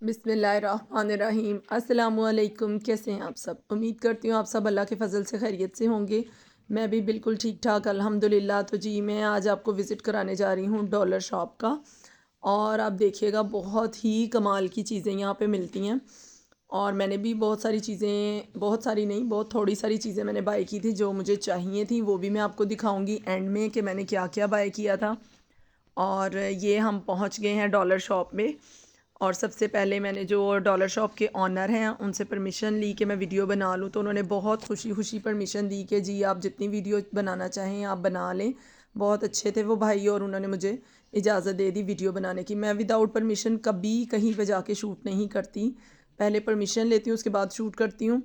बिस्मिल्लाहिर्रहमानिर्रहीम। अस्सलामुअलैकुम। कैसे हैं आप सब? उम्मीद करती हूँ आप सब अल्लाह के फ़ज़ल से खैरियत से होंगे। मैं भी बिल्कुल ठीक ठाक अल्हम्दुलिल्लाह। तो जी मैं आज आपको विज़िट कराने जा रही हूँ डॉलर शॉप का। और आप देखिएगा बहुत ही कमाल की चीज़ें यहाँ पे मिलती हैं। और मैंने भी बहुत सारी चीज़ें, बहुत सारी नहीं, बहुत थोड़ी सारी चीज़ें मैंने बाय की थी जो मुझे चाहिए थी। वो भी मैं आपको दिखाऊंगी एंड में कि मैंने क्या क्या बाय किया था। और ये हम पहुँच गए हैं डॉलर शॉप में। और सबसे पहले मैंने जो डॉलर शॉप के ऑनर हैं उनसे परमिशन ली कि मैं वीडियो बना लूँ, तो उन्होंने बहुत खुशी खुशी परमिशन दी कि जी आप जितनी वीडियो बनाना चाहें आप बना लें। बहुत अच्छे थे वो भाई और उन्होंने मुझे इजाज़त दे दी वीडियो बनाने की। मैं विदाउट परमिशन कभी कहीं पे जाके शूट नहीं करती, पहले परमिशन लेती हूँ उसके बाद शूट करती हूँ।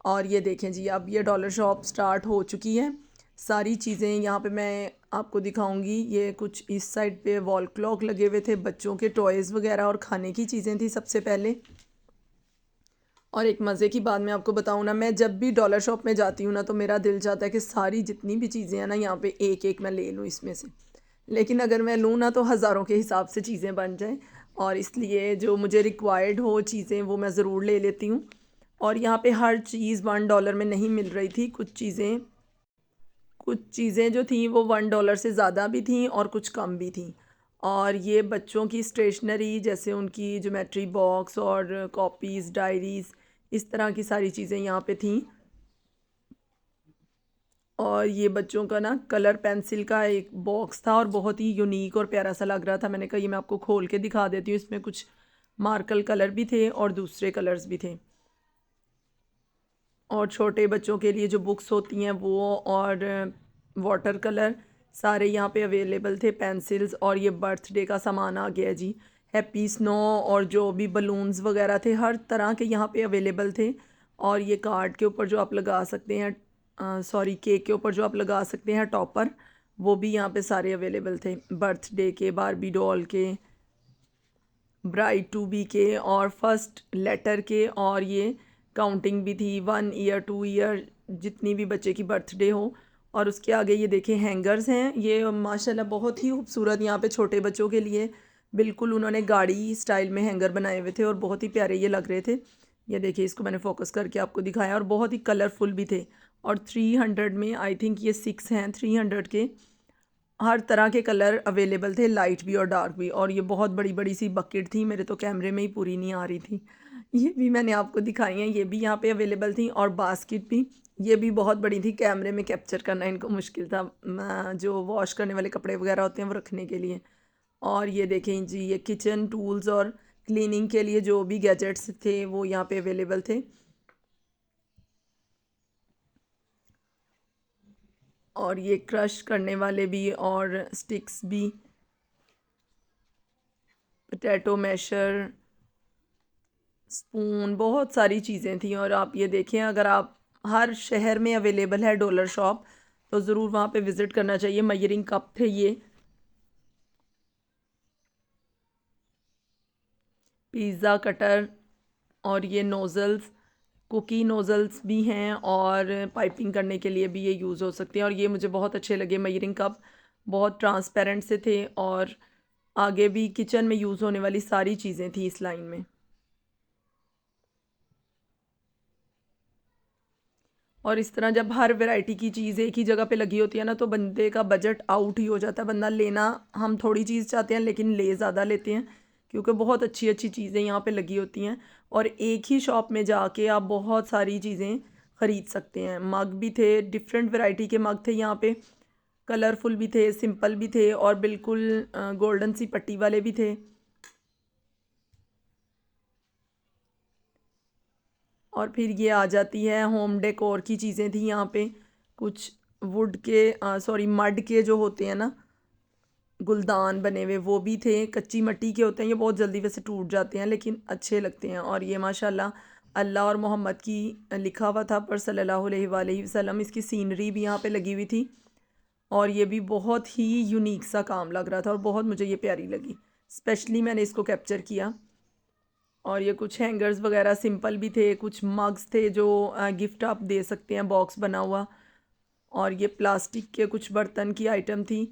और ये देखें जी, अब ये डॉलर शॉप स्टार्ट हो चुकी है। सारी चीज़ें यहाँ पे मैं आपको दिखाऊंगी। ये कुछ इस साइड पे वॉल क्लॉक लगे हुए थे, बच्चों के टॉयज़ वगैरह और खाने की चीज़ें थी सबसे पहले। और एक मज़े की बात मैं आपको बताऊँ ना, मैं जब भी डॉलर शॉप में जाती हूँ ना तो मेरा दिल चाहता है कि सारी जितनी भी चीज़ें हैं ना यहाँ पे एक एक मैं ले लूँ इसमें से। लेकिन अगर मैं लूँ ना तो हज़ारों के हिसाब से चीज़ें बन जाएं। और इसलिए जो मुझे रिक्वायर्ड हो चीज़ें वो मैं ज़रूर ले लेती हूँ। और यहाँ पे हर चीज़ $1 में नहीं मिल रही थी। कुछ चीज़ें जो थी वो $1 से ज़्यादा भी थी और कुछ कम भी थी। और ये बच्चों की स्टेशनरी जैसे उनकी ज्योमेट्री बॉक्स और कॉपीज़, डायरीज़, इस तरह की सारी चीज़ें यहाँ पे थीं। और ये बच्चों का ना कलर पेंसिल का एक बॉक्स था और बहुत ही यूनिक और प्यारा सा लग रहा था। मैंने कहा ये मैं आपको खोल के दिखा देती हूँ। इसमें कुछ मार्कल कलर भी थे और दूसरे कलर्स भी थे। और छोटे बच्चों के लिए जो बुक्स होती हैं वो और वाटर कलर सारे यहाँ पे अवेलेबल थे, पेंसिल्स। और ये बर्थडे का सामान आ गया जी, हैप्पी स्नो और जो भी बलून्स वगैरह थे हर तरह के यहाँ पे अवेलेबल थे। और ये कार्ड के ऊपर जो आप लगा सकते हैं, सॉरी केक के ऊपर जो आप लगा सकते हैं टॉपर, वो भी यहाँ पे सारे अवेलेबल थे। बर्थडे के, बारबी डॉल के, ब्राइड टू बी के और फर्स्ट लेटर के। और ये काउंटिंग भी थी, 1 ईयर 2 ईयर जितनी भी बच्चे की बर्थडे हो। और उसके आगे ये देखें हैंगर्स हैं, ये माशाल्लाह बहुत ही खूबसूरत यहाँ पे छोटे बच्चों के लिए बिल्कुल उन्होंने गाड़ी स्टाइल में हैंगर बनाए हुए थे और बहुत ही प्यारे ये लग रहे थे। ये देखिए, इसको मैंने फोकस करके आपको दिखाया और बहुत ही कलरफुल भी थे। और 300 में आई थिंक ये 6 हैं 300 के। हर तरह के कलर अवेलेबल थे, लाइट भी और डार्क भी। और ये बहुत बड़ी बड़ी सी बकेट थी, मेरे तो कैमरे में ही पूरी नहीं आ रही थी। ये भी मैंने आपको दिखाई हैं, ये भी यहाँ पे अवेलेबल थी। और बास्केट भी, ये भी बहुत बड़ी थी, कैमरे में कैप्चर करना इनको मुश्किल था। जो वॉश करने वाले कपड़े वगैरह होते हैं वो रखने के लिए। और ये देखें जी, ये किचन टूल्स और क्लीनिंग के लिए जो भी गैजेट्स थे वो यहाँ पे अवेलेबल थे। और ये क्रश करने वाले भी और स्टिक्स भी, पोटैटो मैशर, स्पून, बहुत सारी चीज़ें थी। और आप ये देखें, अगर आप, हर शहर में अवेलेबल है डॉलर शॉप, तो ज़रूर वहाँ पे विज़िट करना चाहिए। मयरिंग कप थे ये, पिज़्ज़ा कटर, और ये नोज़ल्स, कुकी नोज़ल्स भी हैं और पाइपिंग करने के लिए भी ये यूज़ हो सकते हैं। और ये मुझे बहुत अच्छे लगे मयरिंग कप, बहुत ट्रांसपेरेंट से थे। और आगे भी किचन में यूज़ होने वाली सारी चीज़ें थी इस लाइन में। और इस तरह जब हर वैरायटी की चीज़ एक ही जगह पे लगी होती है ना तो बंदे का बजट आउट ही हो जाता है। बंदा लेना, हम थोड़ी चीज़ चाहते हैं लेकिन ले ज़्यादा लेते हैं, क्योंकि बहुत अच्छी अच्छी चीज़ें यहाँ पे लगी होती हैं। और एक ही शॉप में जाके आप बहुत सारी चीज़ें ख़रीद सकते हैं। मग भी थे, डिफरेंट वैरायटी के मग थे यहाँ पे, कलरफुल भी थे, सिंपल भी थे और बिल्कुल गोल्डन सी पट्टी वाले भी थे। और फिर ये आ जाती है होम डेकोर की चीज़ें थी यहाँ पे। कुछ वुड के, सॉरी मड के जो होते हैं ना गुलदान बने हुए, वो भी थे। कच्ची मिट्टी के होते हैं, ये बहुत जल्दी वैसे टूट जाते हैं लेकिन अच्छे लगते हैं। और ये माशाल्लाह अल्लाह और मोहम्मद की लिखा हुआ था पर सल्लल्लाहु अलैहि वसल्लम, इसकी सीनरी भी यहाँ पे लगी हुई थी। और ये भी बहुत ही यूनिक सा काम लग रहा था और बहुत मुझे ये प्यारी लगी, स्पेशली मैंने इसको कैप्चर किया। और ये कुछ हैंगर्स वगैरह सिंपल भी थे, कुछ मग्स थे जो गिफ्ट आप दे सकते हैं, बॉक्स बना हुआ। और ये प्लास्टिक के कुछ बर्तन की आइटम थी।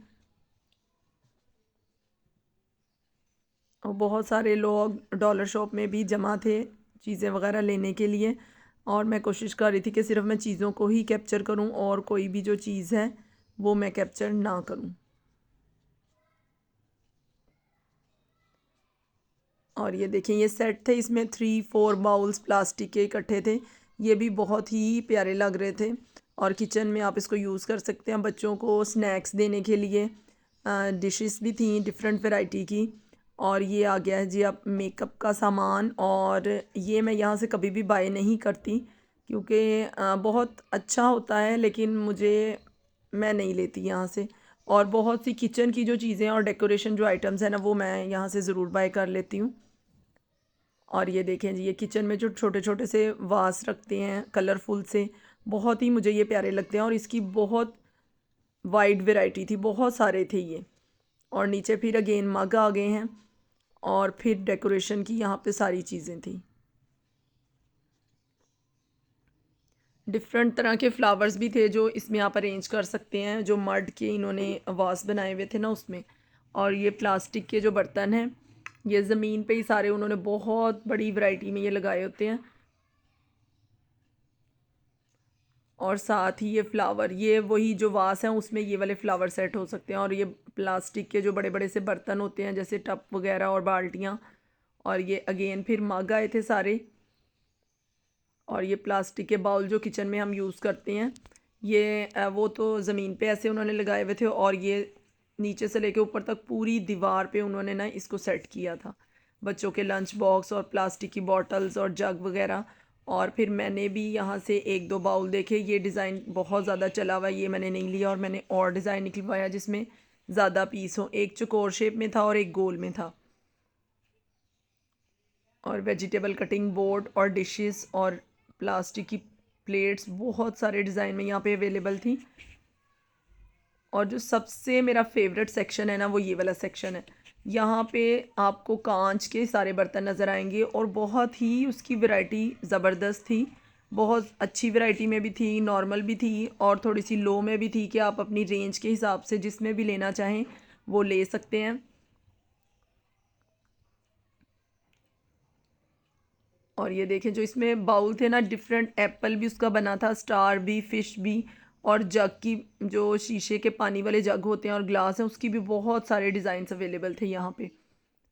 और बहुत सारे लोग डॉलर शॉप में भी जमा थे चीज़ें वगैरह लेने के लिए। और मैं कोशिश कर रही थी कि सिर्फ मैं चीज़ों को ही कैप्चर करूं और कोई भी जो चीज़ है वो मैं कैप्चर ना करूं। और ये देखें, ये सेट थे, इसमें 3-4 बाउल्स प्लास्टिक के इकट्ठे थे। ये भी बहुत ही प्यारे लग रहे थे और किचन में आप इसको यूज़ कर सकते हैं बच्चों को स्नैक्स देने के लिए। डिशेस भी थी डिफरेंट वैरायटी की। और ये आ गया है जी अब मेकअप का सामान। और ये मैं यहाँ से कभी भी बाय नहीं करती क्योंकि बहुत अच्छा होता है, लेकिन मैं नहीं लेती यहाँ से। और बहुत सी किचन की जो चीज़ें और डेकोरेशन जो आइटम्स हैं ना, वो मैं यहाँ से ज़रूर बाय कर लेती हूँ। और ये देखें जी, ये किचन में जो छोटे छोटे से वास रखते हैं कलरफुल से, बहुत ही मुझे ये प्यारे लगते हैं। और इसकी बहुत वाइड वैरायटी थी, बहुत सारे थे ये। और नीचे फिर अगेन मग आ गए हैं और फिर डेकोरेशन की यहाँ पे सारी चीज़ें थी। डिफरेंट तरह के फ्लावर्स भी थे जो इसमें आप अरेंज कर सकते हैं, जो मड के इन्होंने वास बनाए हुए थे ना उसमें। और ये प्लास्टिक के जो बर्तन हैं, ये ज़मीन पे ही सारे उन्होंने बहुत बड़ी वैरायटी में ये लगाए होते हैं। और साथ ही ये फ्लावर, ये वही जो वास हैं उसमें ये वाले फ्लावर सेट हो सकते हैं। और ये प्लास्टिक के जो बड़े बड़े से बर्तन होते हैं जैसे टब वगैरह और बाल्टियाँ। और ये अगेन फिर मग आए थे सारे। और ये प्लास्टिक के बाउल जो किचन में हम यूज़ करते हैं, ये वो तो ज़मीन पे ऐसे उन्होंने लगाए हुए थे। और ये नीचे से लेके ऊपर तक पूरी दीवार पे उन्होंने ना इसको सेट किया था, बच्चों के लंच बॉक्स और प्लास्टिक की बॉटल्स और जग वगैरह। और फिर मैंने भी यहाँ से एक दो बाउल देखे, ये डिज़ाइन बहुत ज़्यादा चला हुआ है, ये मैंने नहीं लिया। और मैंने और डिज़ाइन निकलवाया जिसमें ज़्यादा पीस हो, एक चौकोर शेप में था और एक गोल में था। और वेजिटेबल कटिंग बोर्ड और डिशेस और प्लास्टिक की प्लेट्स बहुत सारे डिज़ाइन में यहाँ पे अवेलेबल थी। और जो सबसे मेरा फेवरेट सेक्शन है ना, वो ये वाला सेक्शन है। यहाँ पे आपको कांच के सारे बर्तन नज़र आएंगे और बहुत ही उसकी वैरायटी ज़बरदस्त थी। बहुत अच्छी वैरायटी में भी थी, नॉर्मल भी थी और थोड़ी सी लो में भी थी कि आप अपनी रेंज के हिसाब से जिसमें भी लेना चाहें वो ले सकते हैं। और ये देखें, जो इसमें बाउल थे ना, डिफरेंट एप्पल भी उसका बना था, स्टार भी, फिश भी। और जग की, जो शीशे के पानी वाले जग होते हैं और ग्लास हैं, उसकी भी बहुत सारे डिज़ाइंस अवेलेबल थे यहाँ पे।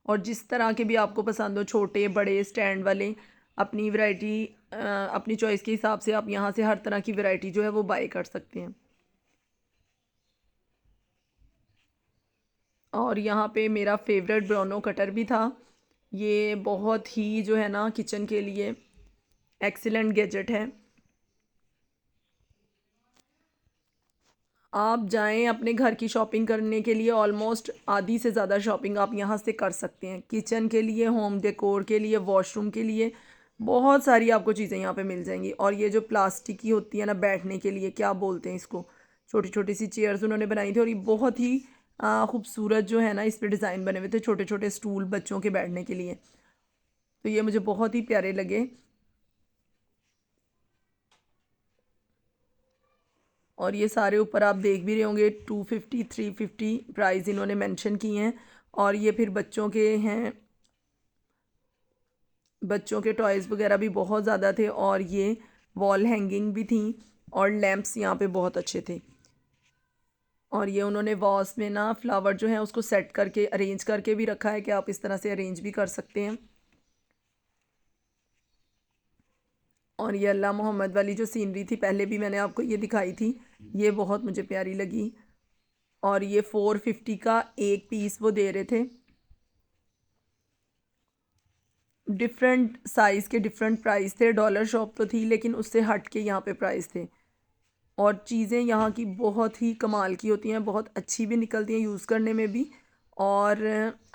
और जिस तरह के भी आपको पसंद हो, छोटे बड़े स्टैंड वाले, अपनी वैरायटी अपनी चॉइस के हिसाब से आप यहाँ से हर तरह की वैरायटी जो है वो बाय कर सकते हैं। और यहाँ पे मेरा फेवरेट ब्रोनो कटर भी था। ये बहुत ही जो है ना किचन के लिए एक्सीलेंट गैजेट है। आप जाएं अपने घर की शॉपिंग करने के लिए, ऑलमोस्ट आधी से ज़्यादा शॉपिंग आप यहाँ से कर सकते हैं। किचन के लिए, होम डेकोर के लिए, वॉशरूम के लिए, बहुत सारी आपको चीज़ें यहाँ पे मिल जाएंगी। और ये जो प्लास्टिक की होती है ना बैठने के लिए, क्या बोलते हैं इसको, छोटी छोटी सी चेयर्स उन्होंने बनाई थी। और ये बहुत ही खूबसूरत जो है ना इस पर डिज़ाइन बने हुए थे, छोटे छोटे स्टूल बच्चों के बैठने के लिए। तो ये मुझे बहुत ही प्यारे लगे। और ये सारे ऊपर आप देख भी रहे होंगे 250 350 प्राइस इन्होंने मेंशन किए हैं। और ये फिर बच्चों के हैं, बच्चों के टॉयज़ वगैरह भी बहुत ज़्यादा थे। और ये वॉल हैंगिंग भी थी और लैंप्स यहाँ पे बहुत अच्छे थे। और ये उन्होंने वॉल्स में ना फ्लावर जो है उसको सेट करके अरेंज करके भी रखा है कि आप इस तरह से अरेंज भी कर सकते हैं। और ये अल्लाह मोहम्मद वाली जो सीनरी थी, पहले भी मैंने आपको ये दिखाई थी, ये बहुत मुझे प्यारी लगी। और ये 450 का एक पीस वो दे रहे थे। डिफरेंट साइज़ के डिफरेंट प्राइस थे। डॉलर शॉप तो थी लेकिन उससे हट के यहाँ पे प्राइस थे। और चीज़ें यहाँ की बहुत ही कमाल की होती हैं, बहुत अच्छी भी निकलती हैं यूज़ करने में भी। और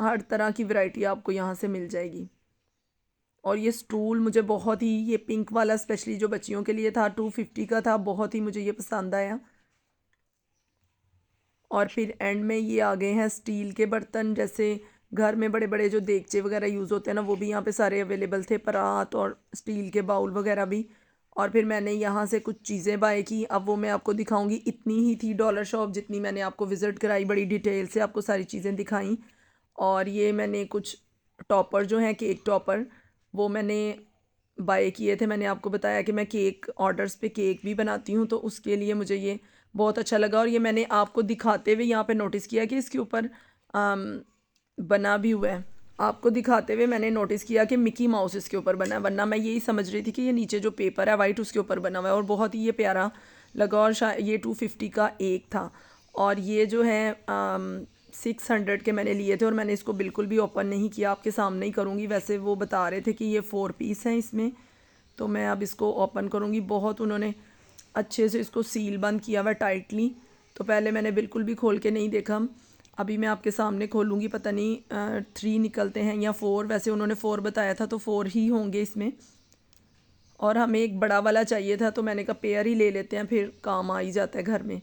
हर तरह की वैरायटी आपको यहाँ से मिल जाएगी। और ये स्टूल मुझे बहुत ही, ये पिंक वाला स्पेशली जो बच्चियों के लिए था, 250 का था, बहुत ही मुझे ये पसंद आया। और फिर एंड में ये आ गए हैं स्टील के बर्तन, जैसे घर में बड़े बड़े जो देगचे वगैरह यूज़ होते हैं ना, वो भी यहाँ पे सारे अवेलेबल थे, परात और स्टील के बाउल वगैरह भी। और फिर मैंने यहाँ से कुछ चीज़ें बाय की, अब वो मैं आपको दिखाऊंगी। इतनी ही थी डॉलर शॉप जितनी मैंने आपको विज़िट कराई, बड़ी डिटेल से आपको सारी चीज़ें दिखाई। और ये मैंने कुछ टॉपर जो हैं केक टॉपर, वो मैंने बाय किए थे। मैंने आपको बताया कि मैं केक ऑर्डर्स पे केक भी बनाती हूँ, तो उसके लिए मुझे ये बहुत अच्छा लगा। और ये मैंने आपको दिखाते हुए यहाँ पे नोटिस किया कि इसके ऊपर बना भी हुआ है। आपको दिखाते हुए मैंने नोटिस किया कि मिकी माउस इसके ऊपर बना है, वरना मैं यही समझ रही थी कि ये नीचे जो पेपर है वाइट उसके ऊपर बना हुआ है। और बहुत ही ये प्यारा लगा। और शायद ये 250 का एक था, और ये जो है 600 के मैंने लिए थे। और मैंने इसको बिल्कुल भी ओपन नहीं किया, आपके सामने ही करूँगी। वैसे वो बता रहे थे कि ये 4 पीस हैं इसमें, तो मैं अब इसको ओपन करूँगी। बहुत उन्होंने अच्छे से इसको सील बंद किया हुआ टाइटली, तो पहले मैंने बिल्कुल भी खोल के नहीं देखा। अभी मैं आपके सामने खोलूँगी, पता नहीं 3 निकलते हैं या 4। वैसे उन्होंने 4 बताया था, तो 4 ही होंगे इसमें। और हमें एक बड़ा वाला चाहिए था, तो मैंने कहा पेयर ही ले लेते हैं, फिर काम आ ही जाता है घर में।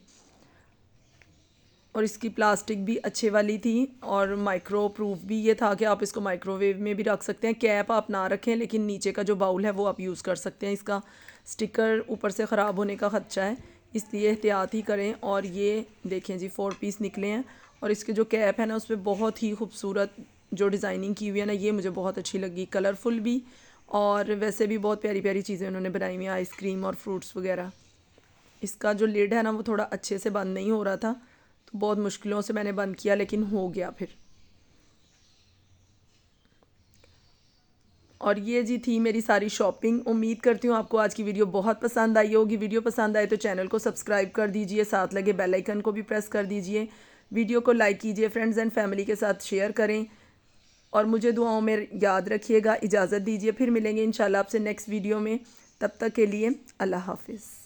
और इसकी प्लास्टिक भी अच्छे वाली थी, और माइक्रो प्रूफ भी ये था कि आप इसको माइक्रोवेव में भी रख सकते हैं। कैप आप ना रखें, लेकिन नीचे का जो बाउल है वो आप यूज़ कर सकते हैं। इसका स्टिकर ऊपर से ख़राब होने का ख़दशा है, इसलिए एहतियात ही करें। और ये देखें जी 4 पीस निकले हैं। और इसके जो कैप है ना, उस पर बहुत ही खूबसूरत जो डिज़ाइनिंग की हुई है ना, ये मुझे बहुत अच्छी लगी, कलरफुल भी। और वैसे भी बहुत प्यारी प्यारी चीज़ें उन्होंने बनाई हुई हैं, आइसक्रीम और फ्रूट्स वगैरह। इसका जो लिड है ना, वो थोड़ा अच्छे से बंद नहीं हो रहा था, तो बहुत मुश्किलों से मैंने बंद किया, लेकिन हो गया फिर। और ये जी थी मेरी सारी शॉपिंग। उम्मीद करती हूँ आपको आज की वीडियो बहुत पसंद आई होगी। वीडियो पसंद आए तो चैनल को सब्सक्राइब कर दीजिए, साथ लगे बेल आइकन को भी प्रेस कर दीजिए। वीडियो को लाइक कीजिए, फ्रेंड्स एंड फैमिली के साथ शेयर करें, और मुझे दुआओं में याद रखिएगा। इजाज़त दीजिए, फिर मिलेंगे इंशाल्लाह आपसे नेक्स्ट वीडियो में। तब तक के लिए अल्लाह हाफिज़।